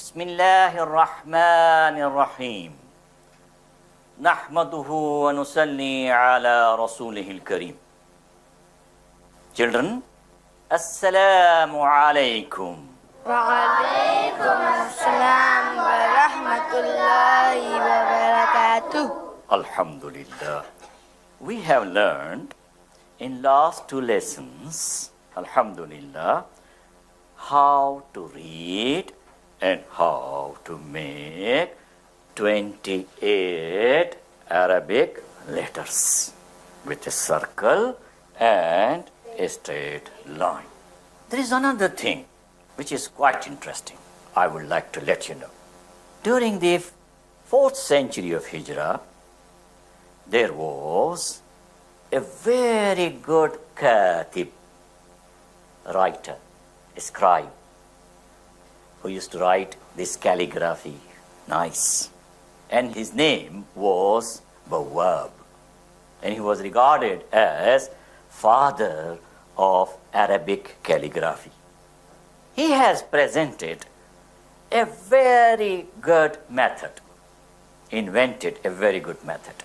بسم الله الرحمن الرحيم نحمده ونصلي على رسوله الكريم. Children, Assalamu alaikum. وعليكم السلام ورحمة الله وبركاته. Alhamdulillah. We have learned in last two lessons, Alhamdulillah, how to read and how to make 28 Arabic letters with a circle and a straight line. There is another thing which is quite interesting. I would like to let you know. During the 4th century of Hijrah, there was a very good katib, writer, a scribe, who used to write this calligraphy, nice. And his name was Bawwab. And he was regarded as father of Arabic calligraphy. He has presented a very good method, invented a very good method.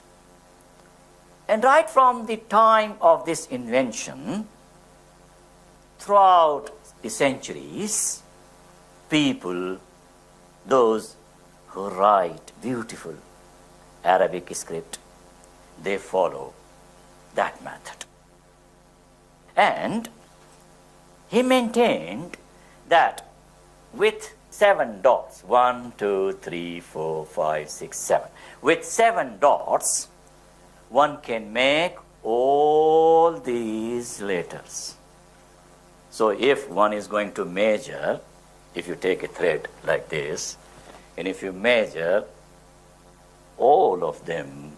And right from the time of this invention, throughout the centuries, people, those who write beautiful Arabic script, they follow that method. And he maintained that with 7 dots, 1, 2, 3, 4, 5, 6, 7, with 7 dots, one can make all these letters. So if one is going to measure, if you take a thread like this, and if you measure, all of them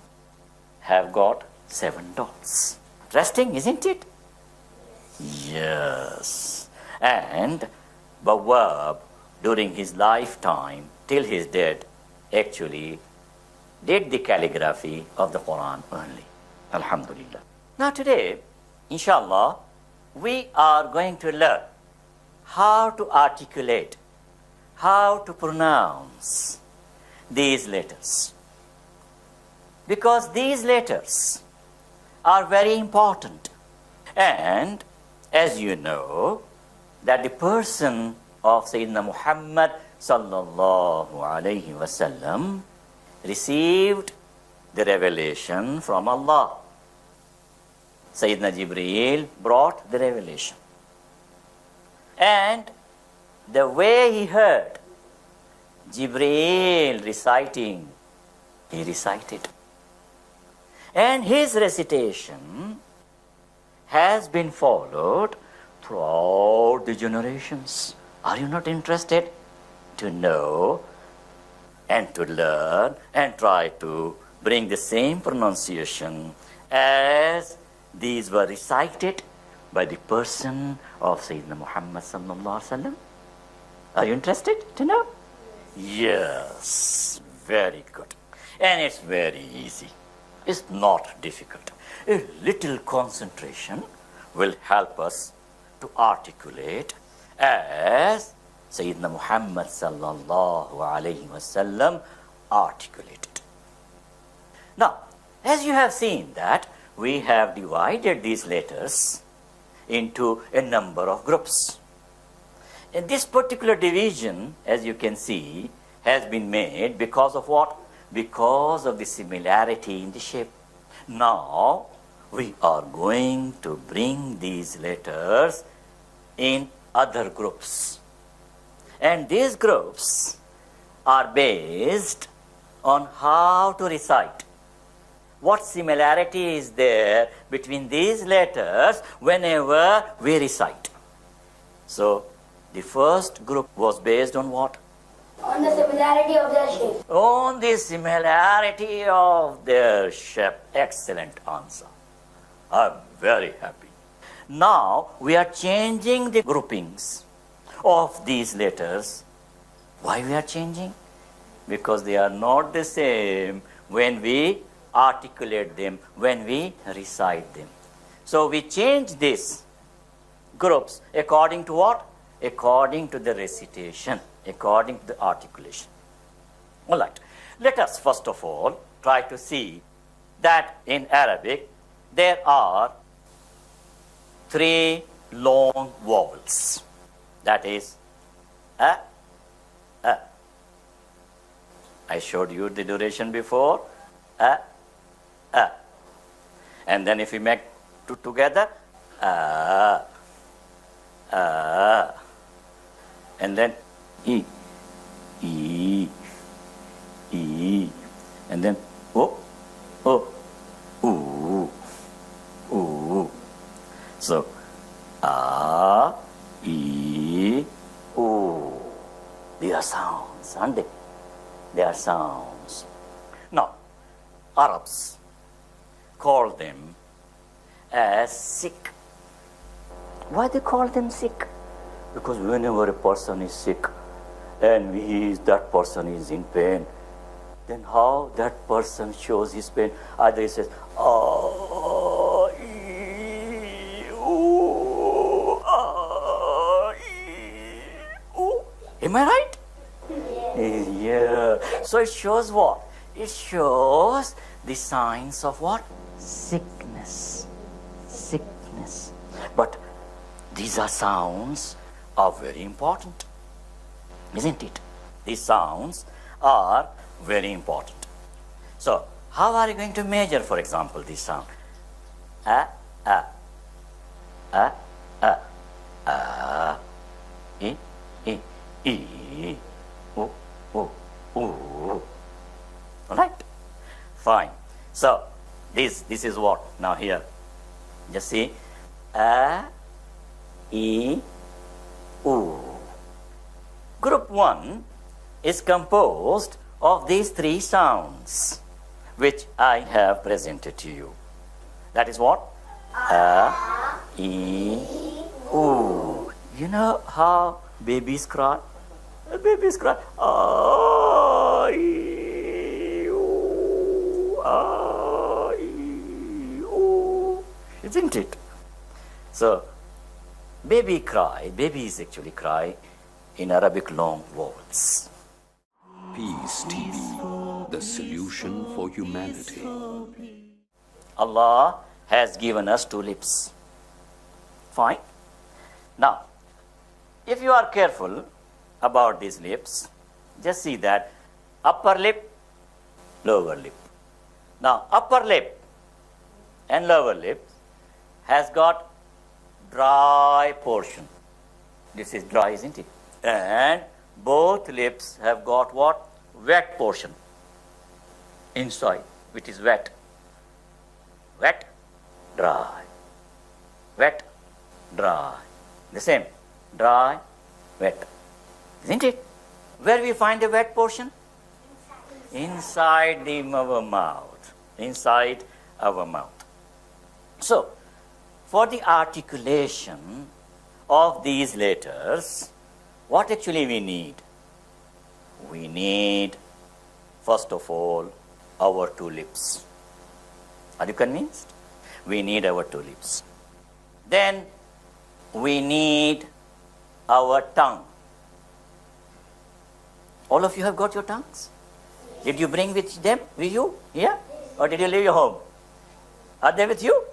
have got 7 dots. Interesting, isn't it? Yes. And Bawwab, during his lifetime, till his death, actually did the calligraphy of the Quran only. Alhamdulillah. Now today, inshallah, we are going to learn how to articulate, how to pronounce these letters. Because these letters are very important. And as you know, that the person of Sayyidina Muhammad sallallahu alayhi wasallam received the revelation from Allah. Sayyidina Jibreel brought the revelation. And the way he heard Jibreel reciting, he recited. And his recitation has been followed throughout the generations. Are you not interested to know and to learn and try to bring the same pronunciation as these were recited by the person of Sayyidina Muhammad sallallahu alaihi wasallam? Are you interested to know? Yes, very good. And it's very easy. It's not difficult. A little concentration will help us to articulate as Sayyidina Muhammad sallallahu alayhi wasallam articulated. Now, as you have seen that we have divided these letters into a number of groups. And this particular division, as you can see, has been made because of what? Because of the similarity in the shape. Now, we are going to bring these letters in other groups. And these groups are based on how to recite. What similarity is there between these letters whenever we recite? So, the first group was based on what? On the similarity of their shape. On the similarity of their shape. Excellent answer. I'm very happy. Now, we are changing the groupings of these letters. Why we are changing? Because they are not the same when we articulate them, when we recite them. So we change these groups according to what? According to the recitation. according to the articulation. All right. Let us first of all try to see that in Arabic there are 3 long vowels. That is a. I showed you the duration before. A. And then if we make two together, and then e, and then o, oo. So a, e, o. They are sounds, aren't they? They are sounds. Now, Arabs call them as sick. Why they call them sick? Because whenever a person is sick and that person is in pain, then how that person shows his pain? Either he says, ah, ee, ooh, ah, ee, ooh. Am I right? Yeah. So it shows what? It shows the signs of what? Sickness. Sickness. But these are sounds are very important, isn't it? These sounds are very important. So, how are you going to measure, for example, this sound? A, e, o, o. All right? Fine. So, this is what? Now here, just see. A, E, U. Group 1 is composed of these 3 sounds, which I have presented to you. That is what? A, E, U. You know how babies cry? Babies cry. A, E, U. A, E, U. Isn't it? So, babies actually cry in Arabic long vowels. Peace TV, the solution for humanity. Allah has given us 2 lips. Fine. Now, if you are careful about these lips, just see that upper lip, lower lip. Now, upper lip and lower lip has got dry portion. This is dry, isn't it? And both lips have got what? Wet portion inside, which is wet. Wet, dry. Wet, dry. The same. Dry, wet. Isn't it? Where we find the wet portion? Inside our mouth. Inside our mouth. So, for the articulation of these letters, what actually we need? We need, first of all, our 2 lips. Are you convinced? We need our 2 lips. Then we need our tongue. All of you have got your tongues? Did you bring with you here? Or did you leave your home? Are they with you?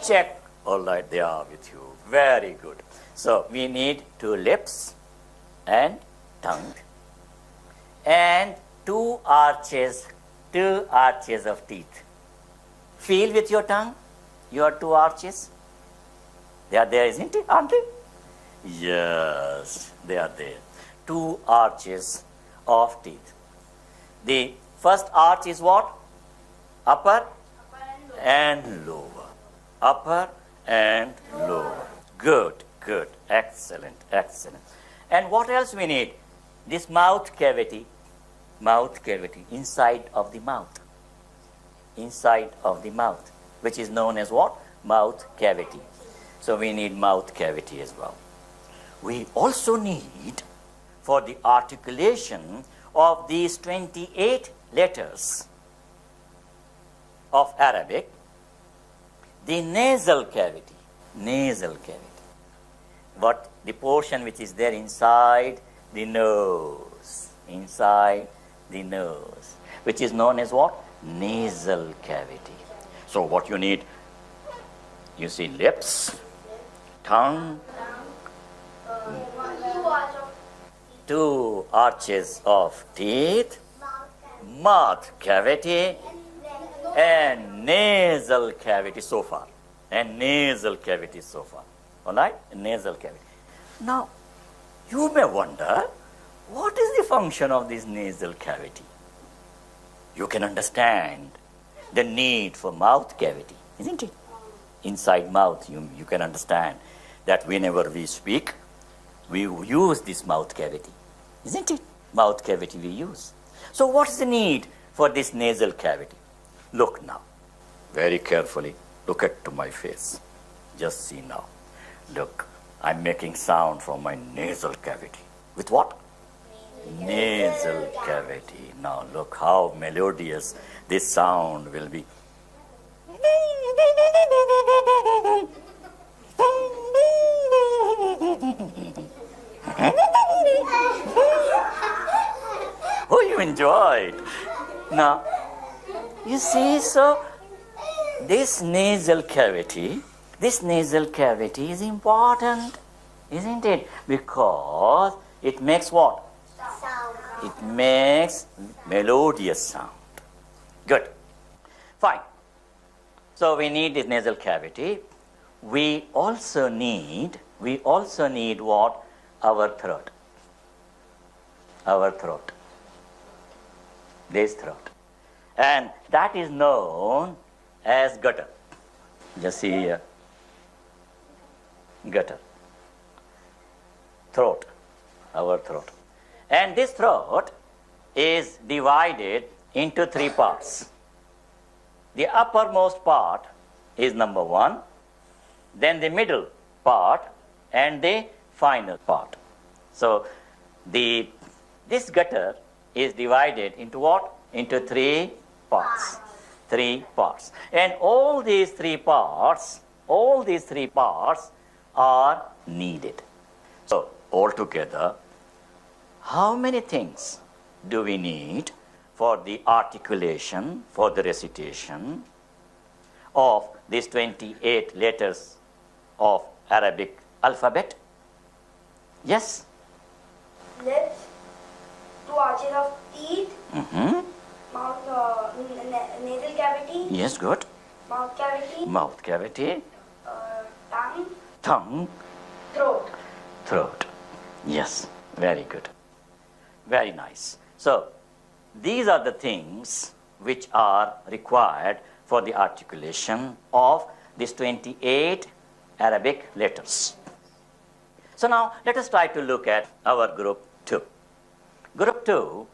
Check. All right, they are with you. Very good. So, we need 2 lips and tongue and 2 arches of teeth. Feel with your tongue your 2 arches. They are there, isn't it? Aren't they? Yes, they are there. 2 arches of teeth. The first arch is what? Upper and lower. Upper and lower. Good. Excellent. And what else we need? This mouth cavity, inside of the mouth. Inside of the mouth, which is known as what? Mouth cavity. So we need mouth cavity as well. We also need, for the articulation of these 28 letters of Arabic, the nasal cavity. But the portion which is there inside the nose, inside the nose, which is known as what? Nasal cavity. So what you need, you see lips, tongue, two arches of teeth, mouth cavity, and nasal cavity so far. And nasal cavity so far. All right? Nasal cavity. Now, you may wonder, what is the function of this nasal cavity? You can understand the need for mouth cavity, isn't it? Inside mouth, you can understand that whenever we speak, we use this mouth cavity, isn't it? Mouth cavity we use. So what's the need for this nasal cavity? Look now, very carefully, look at my face. Just see now. Look, I'm making sound from my nasal cavity. With what? Nasal cavity. Now look how melodious this sound will be. Oh, you enjoyed. Now, you see, so this nasal cavity is important, isn't it? Because it makes what? Sound. It makes melodious sound. Good. Fine. So we need this nasal cavity. We also need what? Our throat. Our throat. This throat. And that is known as gutter. Just see here. Gutter. Throat. Our throat. And this throat is divided into three parts. The uppermost part is number one, then the middle part, and the final part. So this gutter is divided into what? Into three parts. Three parts. And all these three parts are needed. So altogether, how many things do we need for the articulation, for the recitation of these 28 letters of Arabic alphabet? Yes? Lips, two arches of teeth, mouth, nasal cavity, Yes, good. mouth cavity, Mouth cavity, tongue, tongue, throat. throat. Yes, very good. Very nice. So, these are the things which are required for the articulation of these 28 Arabic letters. So now, let us try to look at our group 2. Group 2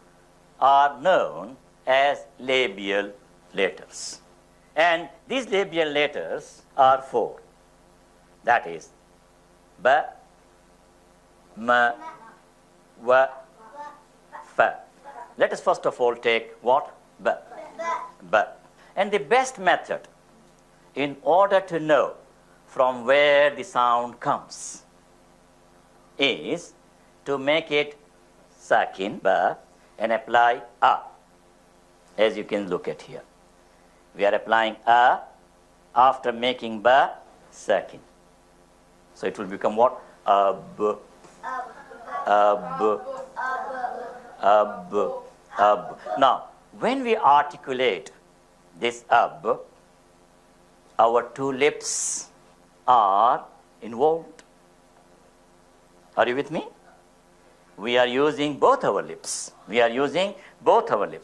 are known as labial letters. And these labial letters are 4. That is, ba, ma, wa, fa. Let us first of all take what? Ba. Ba. And the best method in order to know from where the sound comes is to make it sakin, ba, and apply a. As you can look at here. We are applying a after making ba sakin. So it will become what? Ab. Ab. Ab. Ab. Now, when we articulate this ab, our two lips are involved. Are you with me? We are using both our lips.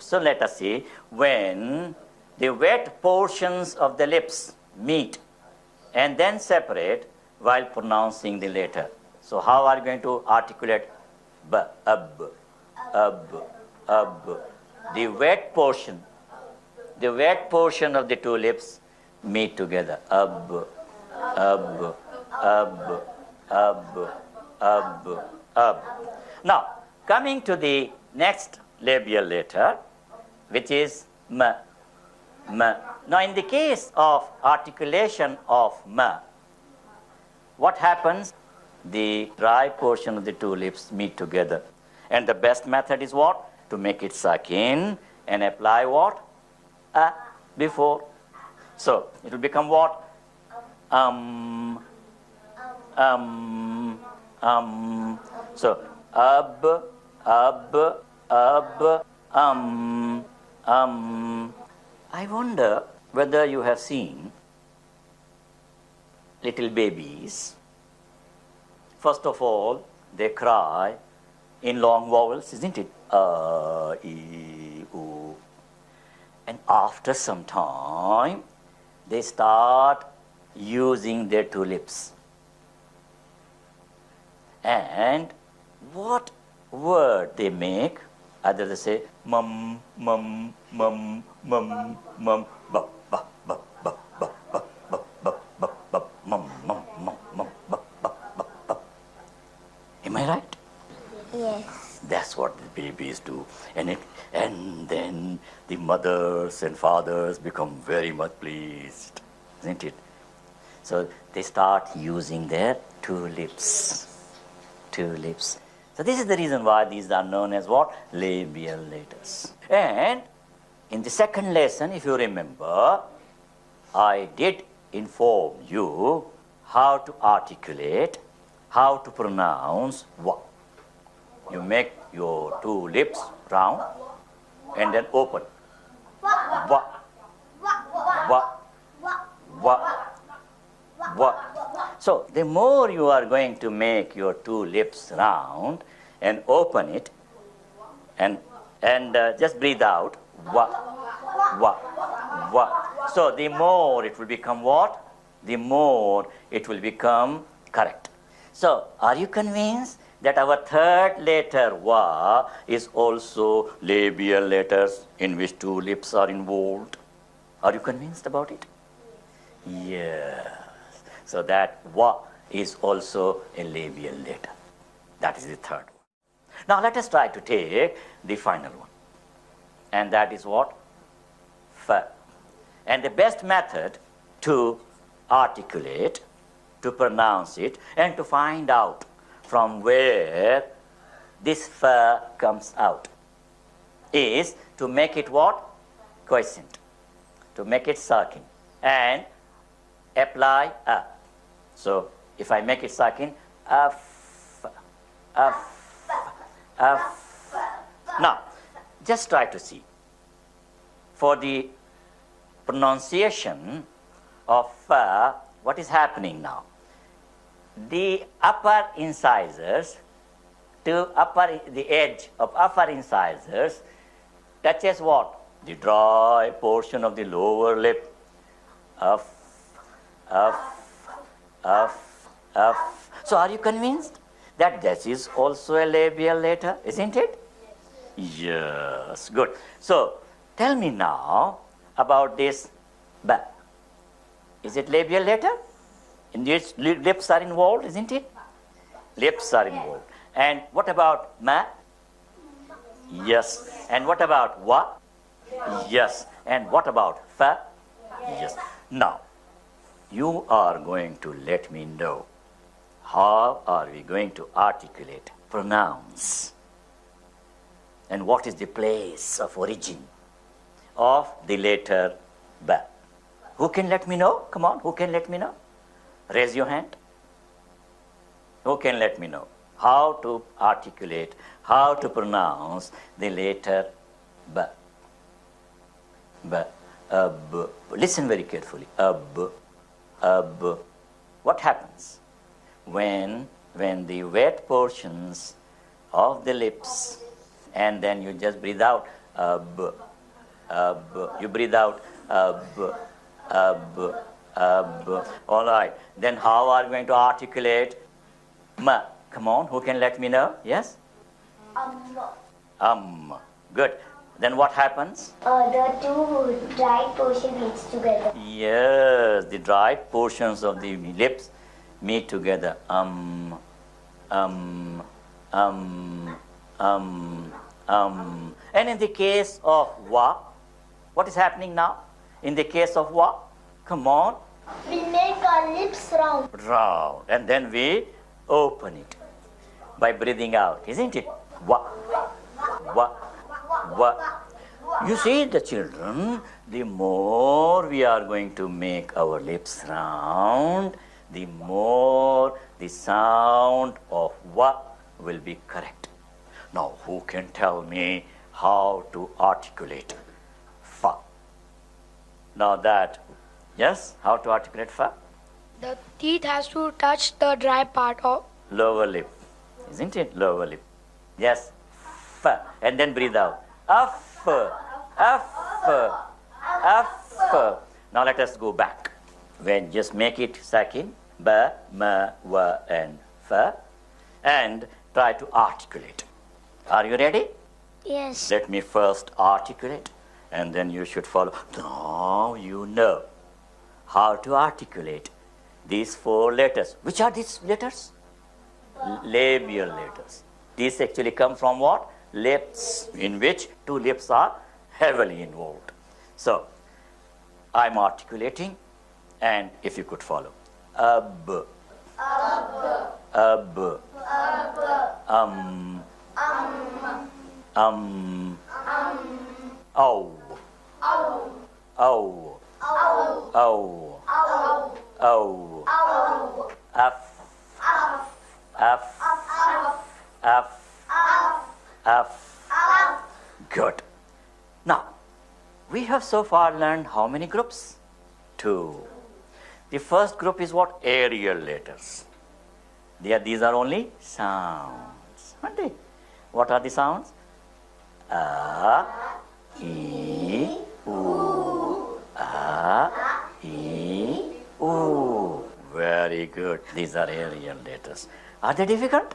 So let us see, when the wet portions of the lips meet and then separate while pronouncing the letter. So how are you going to articulate ba, ab, ab, ab? The wet portion of the two lips meet together. Ab, ab, ab, ab, ab, ab. Now, coming to the next labial letter, which is ma. Ma. Now, in the case of articulation of ma, what happens? The dry portion of the two lips meet together. And the best method is what? To make it suck in and apply what? Before. So it will become what? So I wonder whether you have seen little babies. First of all, they cry in long vowels, isn't it? E, U. And after some time, they start using their two lips. And what word they make? Either they say mum, mum, mum, mum, mum, ba, ba, ba, ba, ba, ba, ba, ba, ba, ba, mum, mum, mum, mum, ba, ba, ba, ba. Am I right? Yes. That's what the babies do. And then the mothers and fathers become very much pleased, isn't it? So they start using their two lips. Two lips. So this is the reason why these are known as what? Labial letters. And in the second lesson, if you remember, I did inform you how to articulate, how to pronounce wa. You make your two lips round and then open. Wa. Wa. Wa. Wa. So the more you are going to make your two lips round and open it and just breathe out wa, wa, wa. So the more it will become what? The more it will become correct. So are you convinced that our third letter wa is also labial letters in which two lips are involved? Are you convinced about it? Yes. So that wa is also a labial letter. That is the third one. Now let us try to take the final one. And that is what? Fa. And the best method to articulate, to pronounce it, and to find out from where this fa comes out is to make it what? Quiescent. To make it sucking. And apply a. So if I make it sucking, Now, just try to see. For the pronunciation of fa, what is happening now? The upper incisors the edge of upper incisors touches what? The dry portion of the lower lip. So are you convinced that this is also a labial letter, isn't it? Yes, good. So tell me now about this ba. Is it labial letter? In which lips are involved, isn't it? Lips are involved. And what about ma? Yes. And what about wa? Yes. And what about fa? Yes. Now, you are going to let me know how are we going to articulate, pronounce, and what is the place of origin of the letter ba. Who can let me know? Come on, who can let me know? Raise your hand. Who can let me know how to articulate, how to pronounce the letter ba? Ba. Listen very carefully. What happens when the wet portions of the lips, and then you just breathe out, you breathe out, all right. Then how are you going to articulate ma? Come on, who can let me know? Yes? Good. Then what happens? The two dry portions meets together. Yes, the dry portions of the lips meet together. And in the case of wa, what is happening now? In the case of wa, come on. We make our lips round. Round. And then we open it by breathing out, isn't it? wa, wa, wa. You see, the children, the more we are going to make our lips round, the more the sound of wa will be correct. Now, who can tell me how to articulate fa? Now that, yes, how to articulate fa? The teeth has to touch the dry part of Lower lip, isn't it? Lower lip. Yes, fa. And then breathe out. F, F, F. Now let us go back. When just make it sakin, ba, ma, wa, and fa, and try to articulate. Are you ready? Yes. Let me first articulate, and then you should follow. Now you know how to articulate these 4 letters. Which are these letters? Labial letters. These actually come from what? Lips, in which 2 lips are heavily involved. So, I'm articulating, and if you could follow. Ab, ab, ow, ow, ow, f, f, f. Good. Now, we have so far learned how many groups? 2. The first group is what? Aerial letters. These are only sounds, aren't they? What are the sounds? A, E, U. A, E, U. Very good. These are aerial letters. Are they difficult?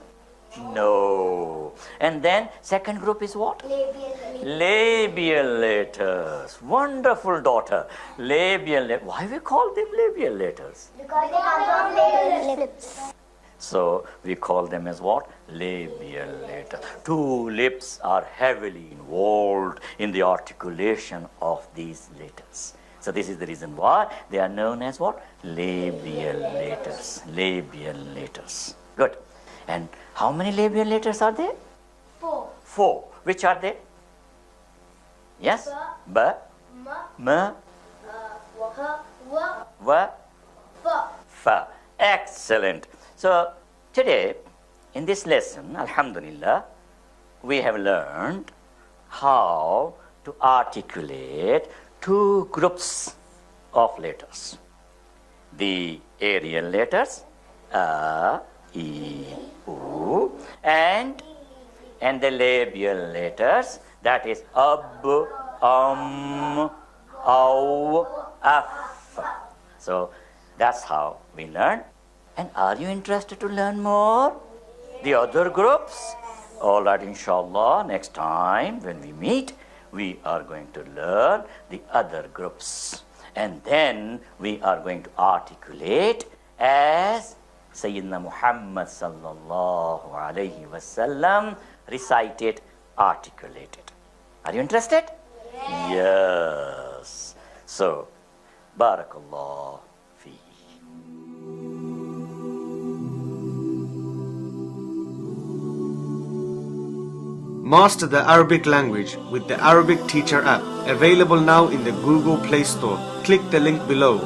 No. And then second group is what? Labial letters. Wonderful, daughter. Labial letters. Why we call them labial letters? Because they come from lips. So we call them as what? Labial letters. 2 lips are heavily involved in the articulation of these letters. So this is the reason why they are known as what? Labial letters. Labial letters. Good. And how many labial letters are there? 4. 4. Which are they? Yes? Ba, ma, wa, fa. Excellent. So today, in this lesson, alhamdulillah, we have learned how to articulate 2 groups of letters. The aerial letters, a, E, U, and the labial letters, that is ab, ow, f. So that's how we learn. And are you interested to learn more? The other groups? All right, inshallah, next time when we meet, we are going to learn the other groups. And then we are going to articulate as Sayyidina Muhammad sallallahu alayhi wasallam recited, articulated. Are you interested? Yes. So, barakallah fi. Master the Arabic language with the Arabic Teacher app, available now in the Google Play Store. Click the link below.